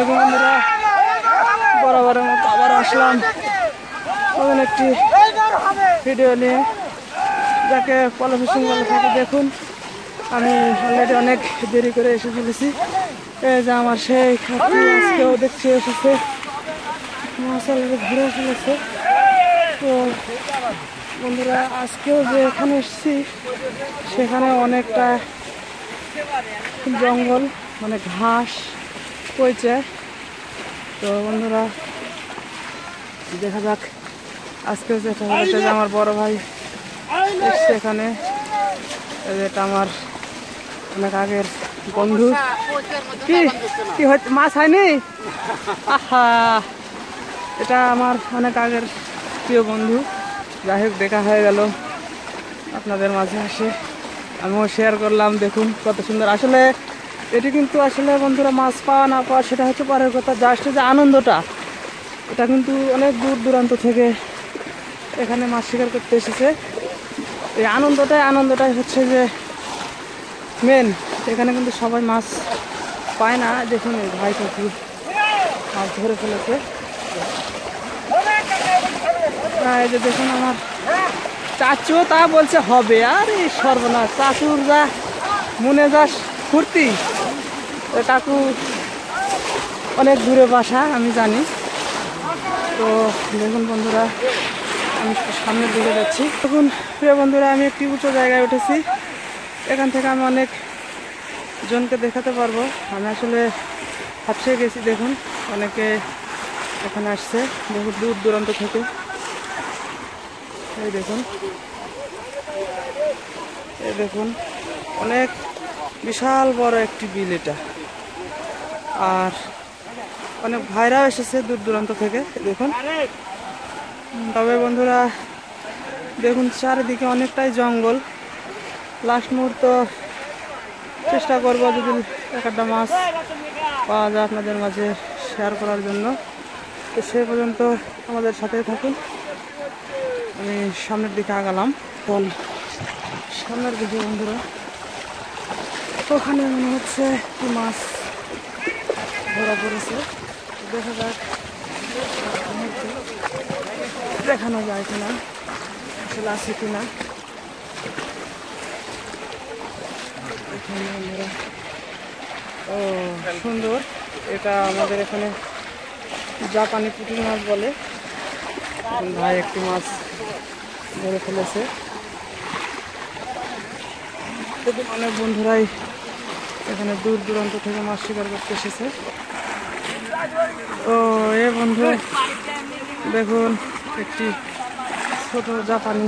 আলাইকুম বন্ধুরা, বরাবরের মতো আবার আসলাম নতুন একটি ভিডিও নিয়ে, যাকে পলো ফিশিং বলে থাকে। দেখুন, আমি অলরেডি অনেক দেরি করে এসে ফেলেছি। এই যে আমার সেই খাতি আজকেও দেখছি এসেছে, মাছ অলরেডি ঘুরে ফেলেছে। তো বন্ধুরা, আজকেও যে এখানে এসেছি সেখানে অনেকটা জঙ্গল, মানে ঘাস পড়ছে। তো বন্ধুরা, দেখা যাক আজকে যেটা হয়েছে যে আমার বড় ভাই এসছে এখানে। এটা আমার অনেক আগের বন্ধু। কি কি হচ্ছে, মাছ হয়নি? আহা, এটা আমার অনেক আগের প্রিয় বন্ধু। যাই হোক, দেখা হয়ে গেল আপনাদের মাঝে আসে, আমিও শেয়ার করলাম। দেখুন কত সুন্দর। আসলে এটি কিন্তু আসলে বন্ধুরা, মাছ পাওয়া না পাওয়া সেটা হচ্ছে পরের কথা। জাস্ট যে আনন্দটা, এটা কিন্তু অনেক দূর দূরান্ত থেকে এখানে মাছ শিকার করতে এসেছে। এই আনন্দটাই হচ্ছে যে মেন। এখানে কিন্তু সবাই মাছ পায় না। দেখুন এই ভাইটা কি মাছ ধরে ফেলেছে। এই যে দেখুন, আমার চাচু তা বলছে হবে, আর এই সর্বনাশ, চাচুর যা মনে যা ফুর্তি। কাকু অনেক দূরে বাসা, আমি জানি। তো দেখুন বন্ধুরা, আমি সামনের দিকে যাচ্ছি। দেখুন প্রিয় বন্ধুরা, আমি একটি উঁচু জায়গায় উঠেছি। এখান থেকে আমি অনেক জনকে দেখাতে পারবো। আমি আসলে হাঁপিয়ে গেছি। দেখুন, অনেকে এখানে আসছে বহু দূর দূরান্ত থেকে। এই দেখুন, এই দেখুন, অনেক বিশাল বড় একটি বিল এটা। আর অনেক ভাইরাও এসেছে দূর দূরান্ত থেকে। দেখুন, তবে বন্ধুরা দেখুন, চারিদিকে অনেকটাই জঙ্গল। লাস্ট মুহূর্ত চেষ্টা করবো যদি একটা মাছ পাওয়া যায় আপনাদের মাঝে শেয়ার করার জন্য। তো সে পর্যন্ত আমাদের সাথে থাকুন। আমি সামনের দিকে আগালাম। তখন সামনের দিকে বন্ধুরা, ওখানে মনে হচ্ছে কি মাছ ধরা পড়েছে। দেখা যাক দেখানো যায় কিনা, আসলে আছে কিনা। এখানে বন্ধুরা, ও সুন্দর। এটা আমাদের এখানে জাপানি পুঁটি মাছ বলে। ভাই একটি মাছ ধরে ফেলেছে। দেখুন, অনেক বন্ধুরাই এখানে দূর দূরান্ত থেকে মাছ শিকার করতে এসেছে। ও এ বন্ধু, দেখুন একটি ছোট জাপানি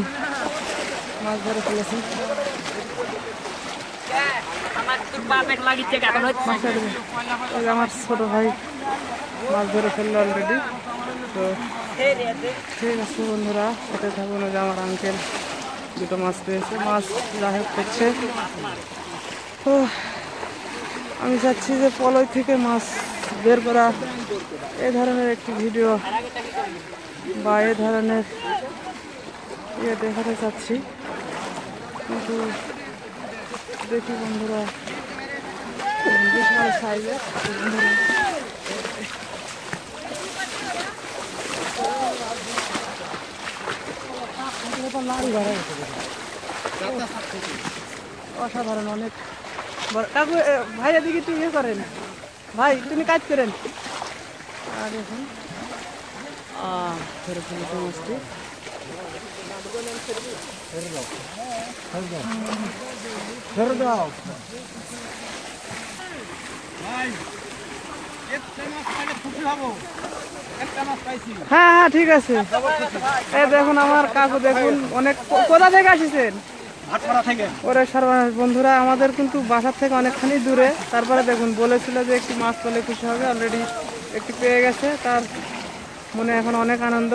মাছ ধরে ফেলেছে। আমার ছোট ভাই মাছ ধরে ফেললো অলরেডি। তো ঠিক আছে বন্ধুরা, সাথে থাকুন। যে আমার আঙ্কেল দুটো মাছ পেয়েছে, মাছ যাই হোক করছে। তো আমি চাচ্ছি যে পলয় থেকে মাছ বের করা, এই ধরনের একটি ভিডিও বা এই ধরনের ইয়ে দেখাতে চাচ্ছি। কিন্তু দেখি বন্ধুরা, বিশাল সাইজের অসাধারণ, অনেক বড়। কাকু, ভাই এদিকে একটু ইয়ে করেন, ভাই তুমি কাজ করেন। আর এখন ধরে ফেলেছে মাছটি। হ্যাঁ হ্যাঁ, ঠিক আছে। এই দেখুন আমার কাকু, দেখুন অনেক কোথা থেকে আসিছেন? ওরে সর্বনাশ বন্ধুরা, আমাদের কিন্তু বাসার থেকে অনেকখানি দূরে। তারপরে দেখুন, বলেছিল যে একটি মাছ পেলে খুশি হবে, অলরেডি একটি পেয়ে গেছে। তার মনে এখন অনেক আনন্দ।